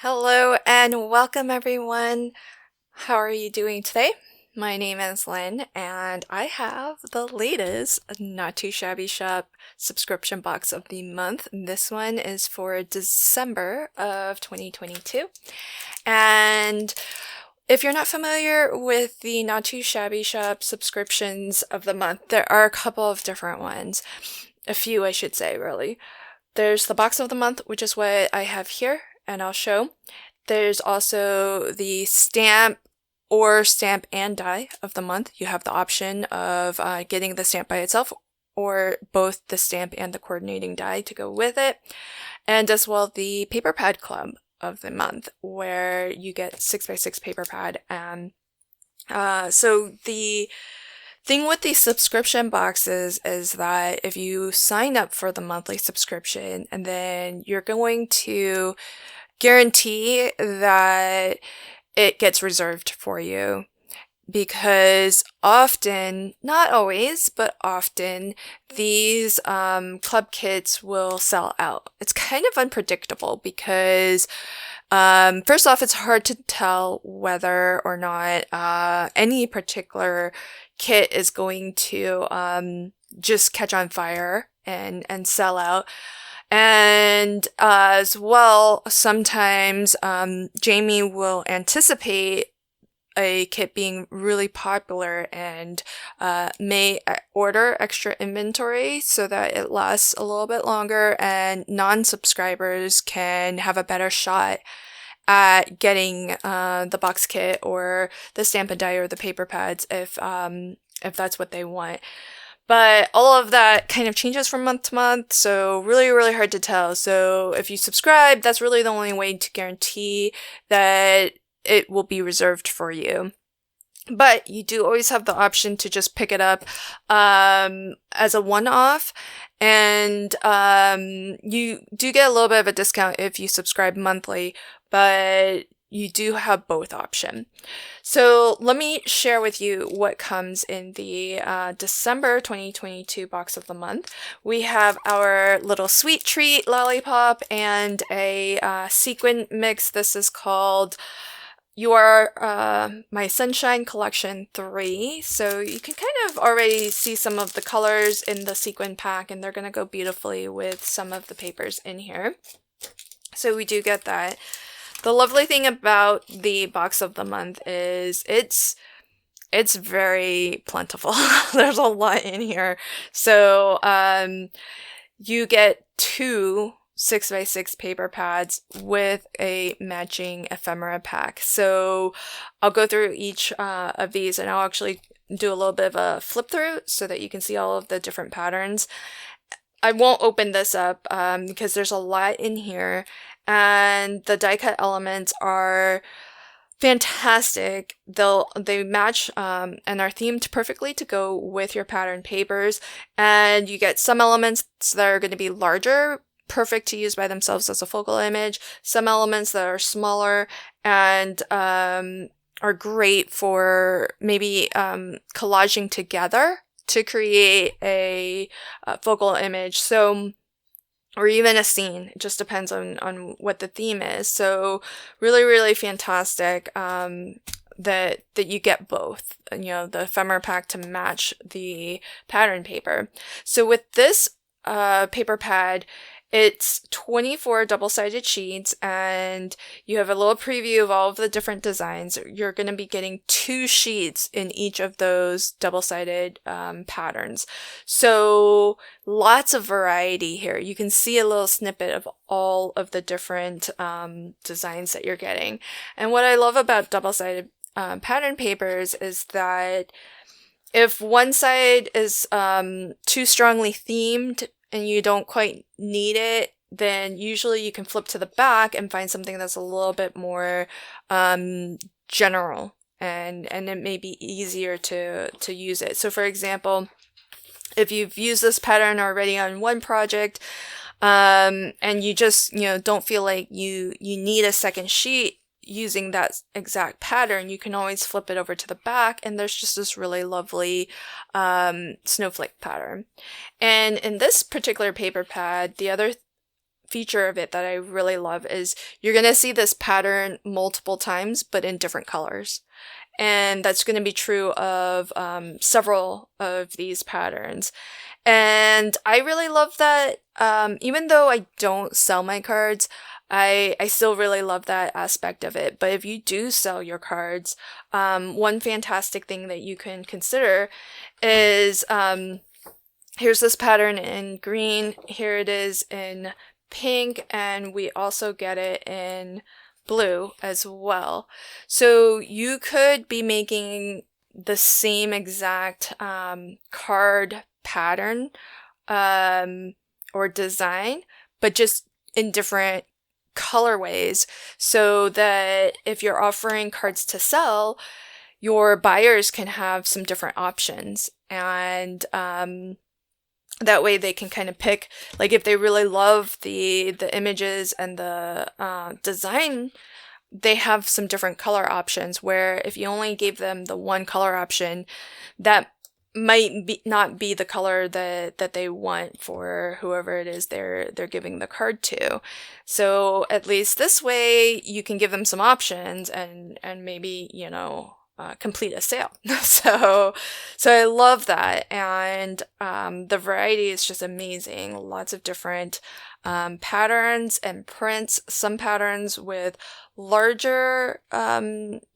Hello and welcome everyone. How are you doing today? My name is Lynn and I have the latest Not Too Shabby Shop subscription box of the month. This one is for December of 2022. And if you're not familiar with the Not Too Shabby Shop subscriptions of the month, there are a couple of different ones. A few, I should say, really. There's the box of the month, which is what I have here, and I'll show. There's also the stamp or stamp and die of the month. You have the option of getting the stamp by itself or both the stamp and the coordinating die to go with it. And as well the paper pad club of the month, where you get 6x6 paper pad. And so the thing with these subscription boxes is that if you sign up for the monthly subscription, and then you're going to guarantee that it gets reserved for you, because often, not always, but often, these club kits will sell out. It's kind of unpredictable because first off, it's hard to tell whether or not any particular kit is going to just catch on fire and sell out. And as well, sometimes Jamie will anticipate a kit being really popular and may order extra inventory so that it lasts a little bit longer and non-subscribers can have a better shot at getting the box kit or the stamp and die or the paper pads if that's what they want. But all of that kind of changes from month to month, so really, really hard to tell. So if you subscribe, that's really the only way to guarantee that it will be reserved for you. But you do always have the option to just pick it up as a one-off, and you do get a little bit of a discount if you subscribe monthly, but you do have both options. So let me share with you what comes in the December 2022 box of the month. We have our little sweet treat lollipop and a sequin mix. This is called You Are My Sunshine Collection 3. So you can kind of already see some of the colors in the sequin pack, and they're going to go beautifully with some of the papers in here. So we do get that. The lovely thing about the box of the month is it's very plentiful. There's a lot in here. So you get 2 6x6 paper pads with a matching ephemera pack. So I'll go through each of these, and I'll actually do a little bit of a flip through so that you can see all of the different patterns. I won't open this up because there's a lot in here, and the die cut elements are fantastic. They match and are themed perfectly to go with your pattern papers, and you get some elements that are going to be larger, perfect to use by themselves as a focal image, some elements that are smaller and are great for maybe collaging together to create a focal image. So, or even a scene. It just depends on what the theme is. So really, really fantastic that you get both, the ephemera pack to match the pattern paper. So with this paper pad, it's 24 double-sided sheets, and you have a little preview of all of the different designs. You're going to be getting 2 sheets in each of those double-sided patterns. So lots of variety here. You can see a little snippet of all of the different designs that you're getting. And what I love about double-sided pattern papers is that if one side is too strongly themed and you don't quite need it, then usually you can flip to the back and find something that's a little bit more general, and it may be easier to use it. So for example, if you've used this pattern already on one project and you just don't feel like you need a second sheet using that exact pattern, you can always flip it over to the back, and there's just this really lovely snowflake pattern. And in this particular paper pad, the other feature of it that I really love is you're going to see this pattern multiple times, but in different colors. And that's going to be true of several of these patterns. And I really love that. Even though I don't sell my cards, I still really love that aspect of it. But if you do sell your cards, one fantastic thing that you can consider is here's this pattern in green, here it is in pink, and we also get it in blue as well. So you could be making the same exact card pattern or design, but just in different colorways, so that if you're offering cards to sell, your buyers can have some different options, and that way they can kind of pick, like if they really love the images and the design, they have some different color options, where if you only gave them the one color option, that might not be the color that they want for whoever it is they're giving the card to. So at least this way you can give them some options and maybe, complete a sale. So I love that. And the variety is just amazing. Lots of different patterns and prints, some patterns with larger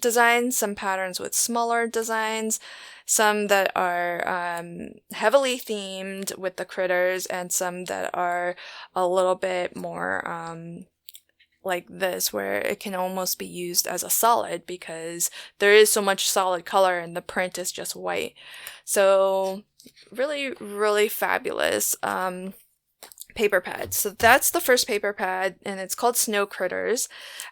designs, some patterns with smaller designs, some that are heavily themed with the critters, and some that are a little bit more like this, where it can almost be used as a solid because there is so much solid color and the print is just white. So really, really fabulous paper pad. So that's the first paper pad, and it's called Snow Critters.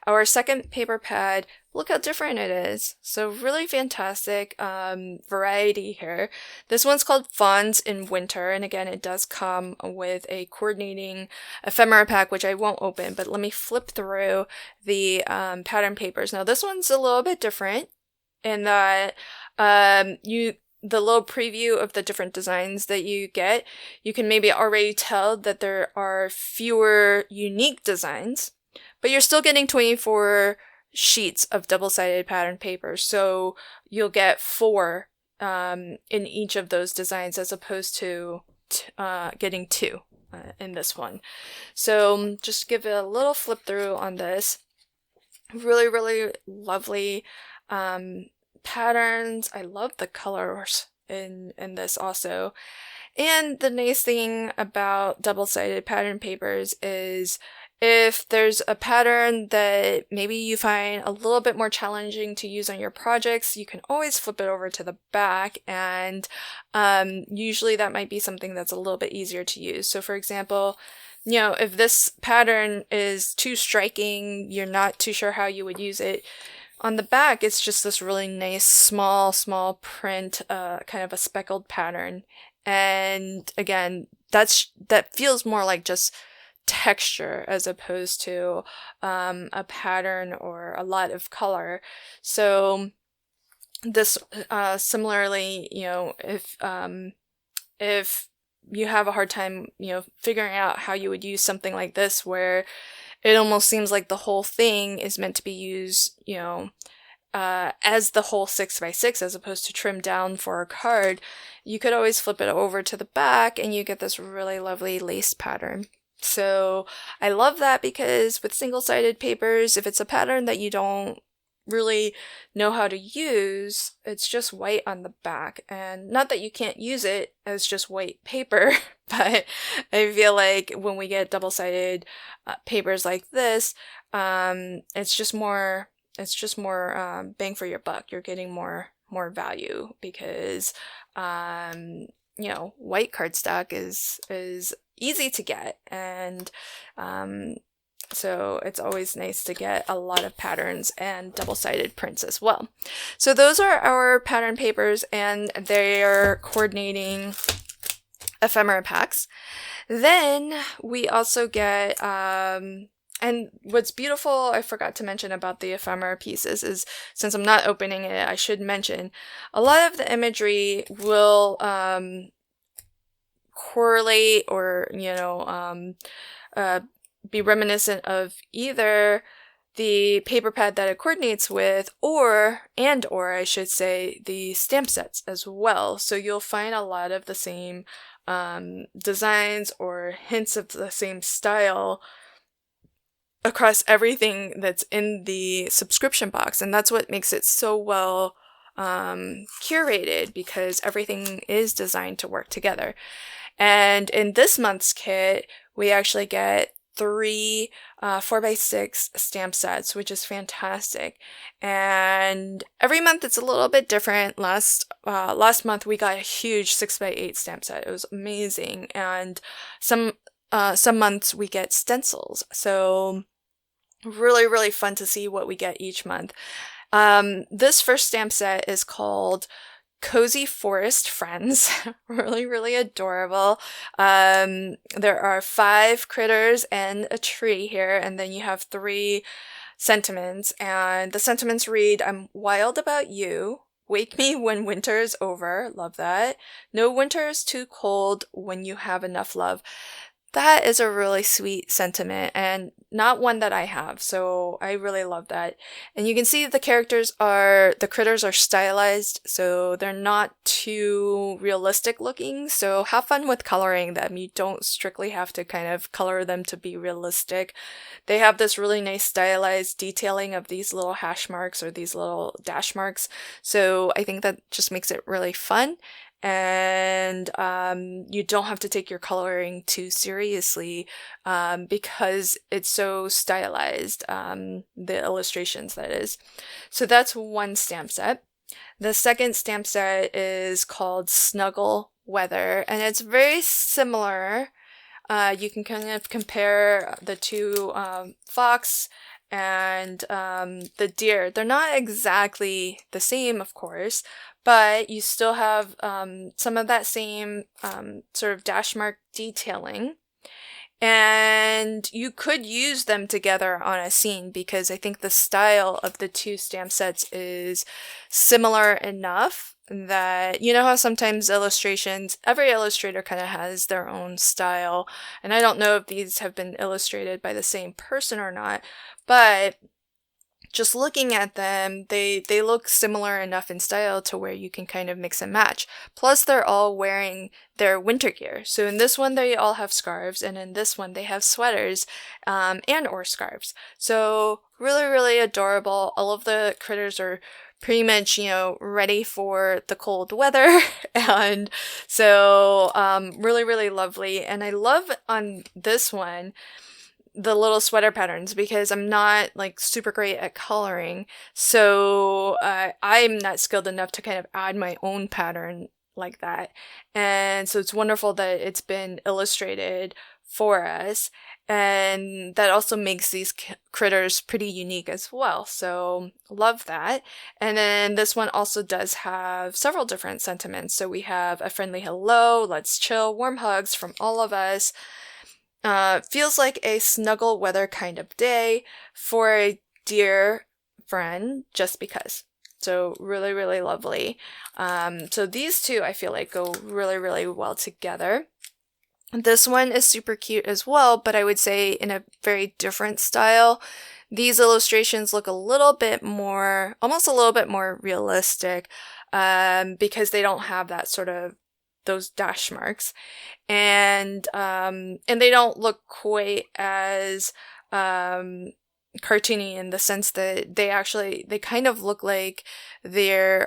Our second paper pad, look how different it is. So really fantastic variety here. This one's called Fawns in Winter, and again, it does come with a coordinating ephemera pack, which I won't open, but let me flip through the pattern papers. Now this one's a little bit different in that the little preview of the different designs that you get, you can maybe already tell that there are fewer unique designs, but you're still getting 24 sheets of double-sided pattern paper. So you'll get 4 in each of those designs, as opposed to getting 2 in this one. So just give it a little flip through on this. Really, really lovely patterns. I love the colors in this also. And the nice thing about double-sided pattern papers is if there's a pattern that maybe you find a little bit more challenging to use on your projects, you can always flip it over to the back, and usually that might be something that's a little bit easier to use. So for example, if this pattern is too striking, you're not too sure how you would use it, on the back, it's just this really nice, small print, kind of a speckled pattern. And again, that feels more like just texture as opposed to a pattern or a lot of color. So this, similarly, if you have a hard time, figuring out how you would use something like this, where it almost seems like the whole thing is meant to be used, as the whole 6x6 as opposed to trimmed down for a card, you could always flip it over to the back and you get this really lovely lace pattern. So I love that, because with single-sided papers, if it's a pattern that you don't really know how to use, it's just white on the back. And not that you can't use it as just white paper, but I feel like when we get double-sided papers like this, it's just more bang for your buck. You're getting more value, because white cardstock is easy to get, and so it's always nice to get a lot of patterns and double-sided prints as well. So those are our pattern papers, and they're coordinating ephemera packs. Then we also get, and what's beautiful, I forgot to mention about the ephemera pieces, is since I'm not opening it, I should mention a lot of the imagery will correlate or be reminiscent of either the paper pad that it coordinates with, or I should say, the stamp sets as well. So you'll find a lot of the same designs or hints of the same style across everything that's in the subscription box. And that's what makes it so well curated, because everything is designed to work together. And in this month's kit, we actually get 3 4x6 stamp sets, which is fantastic. And every month it's a little bit different. Last month we got a huge 6x8 stamp set. It was amazing. And some months we get stencils. So really, really fun to see what we get each month. This first stamp set is called Cozy Forest Friends. Really, really adorable. There are 5 critters and a tree here, and then you have 3 sentiments, and the sentiments read, "I'm wild about you. Wake me when winter is over." Love that. "No winter is too cold when you have enough love." That is a really sweet sentiment, and not one that I have, so I really love that. And you can see the critters are stylized, so they're not too realistic looking, so have fun with coloring them. You don't strictly have to kind of color them to be realistic. They have this really nice stylized detailing of these little hash marks or these little dash marks, so I think that just makes it really fun. And you don't have to take your coloring too seriously because it's so stylized, the illustrations, that is. So that's one stamp set. The second stamp set is called Snuggle Weather, and it's very similar. You can kind of compare the two fox and the deer. They're not exactly the same, of course, but you still have some of that same sort of dash mark detailing. And you could use them together on a scene, because I think the style of the 2 stamp sets is similar enough that, you know how sometimes every illustrator kind of has their own style. And I don't know if these have been illustrated by the same person or not, but just looking at them, they look similar enough in style to where you can kind of mix and match. Plus, they're all wearing their winter gear. So in this one, they all have scarves, and in this one, they have sweaters and or scarves. So really, really adorable. All of the critters are pretty much, ready for the cold weather. And so really, really lovely. And I love on this one the little sweater patterns, because I'm not like super great at coloring, so I'm not skilled enough to kind of add my own pattern like that. And so it's wonderful that it's been illustrated for us, and that also makes these critters pretty unique as well, so love that. And then this one also does have several different sentiments. So we have a friendly hello, let's chill, warm hugs from all of us. Feels like a snuggle weather kind of day for a dear friend, just because. So really, really lovely. So these two I feel like go really, really well together. This one is super cute as well, but I would say in a very different style. These illustrations look almost a little bit more realistic, because they don't have that sort of those dash marks, and they don't look quite as cartoony, in the sense that they kind of look like they're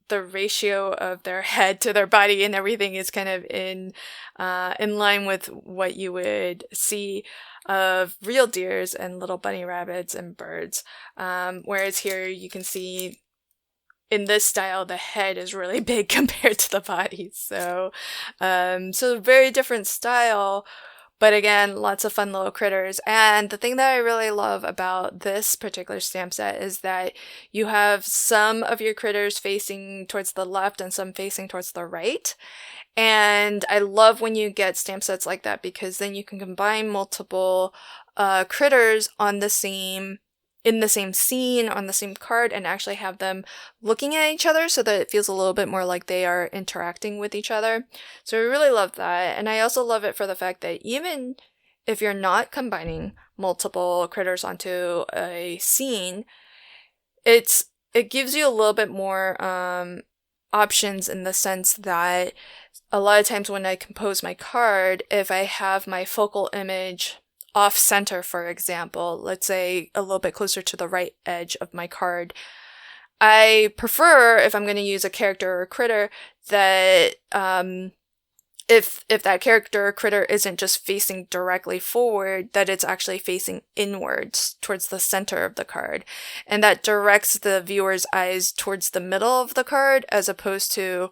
the ratio of their head to their body and everything is kind of in line with what you would see of real deers and little bunny rabbits and birds, whereas here you can see in this style, the head is really big compared to the body. So very different style, but again, lots of fun little critters. And the thing that I really love about this particular stamp set is that you have some of your critters facing towards the left and some facing towards the right. And I love when you get stamp sets like that, because then you can combine multiple critters on the same in the same scene on the same card and actually have them looking at each other so that it feels a little bit more like they are interacting with each other. So I really love that. And I also love it for the fact that even if you're not combining multiple critters onto a scene, it gives you a little bit more options in the sense that a lot of times when I compose my card, if I have my focal image off center, for example, let's say a little bit closer to the right edge of my card, I prefer, if I'm going to use a character or a critter, that if that character or critter isn't just facing directly forward, that it's actually facing inwards towards the center of the card. And that directs the viewer's eyes towards the middle of the card as opposed to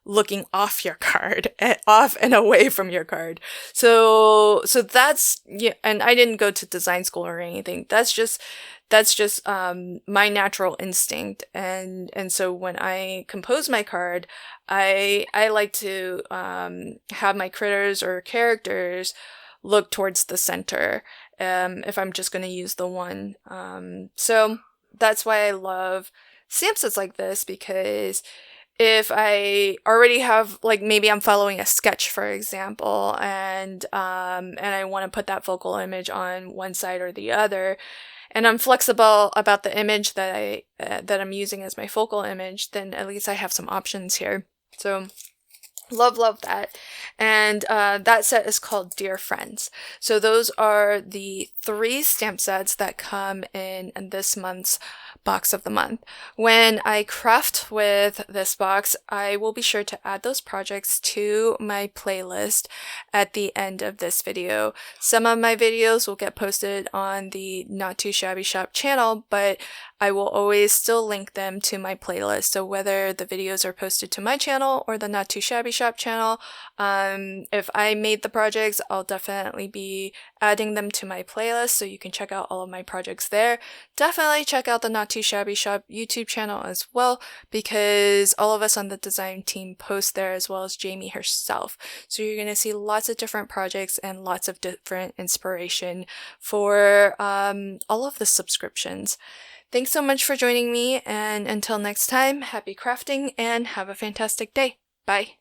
looking off your card, off and away from your card. So that's, yeah, and I didn't go to design school or anything. That's just my natural instinct. And so when I compose my card, I like to have my critters or characters look towards the center, if I'm just going to use the one. So that's why I love stamp sets like this, because if I already have, like, maybe I'm following a sketch, for example, and I want to put that focal image on one side or the other, and I'm flexible about the image that I'm using as my focal image, then at least I have some options here. So love that. And that set is called Dear Friends. So those are the 3 stamp sets that come in this month's box of the month. When I craft with this box, I will be sure to add those projects to my playlist at the end of this video. Some of my videos will get posted on the Not Too Shabby Shop channel, but I will always still link them to my playlist. So whether the videos are posted to my channel or the Not Too Shabby Shop channel, if I made the projects, I'll definitely be adding them to my playlist, so you can check out all of my projects there. Definitely check out the Not Too Shabby Shop YouTube channel as well, because all of us on the design team post there, as well as Jamie herself. So you're going to see lots of different projects and lots of different inspiration for all of the subscriptions. Thanks so much for joining me, and until next time, happy crafting and have a fantastic day. Bye.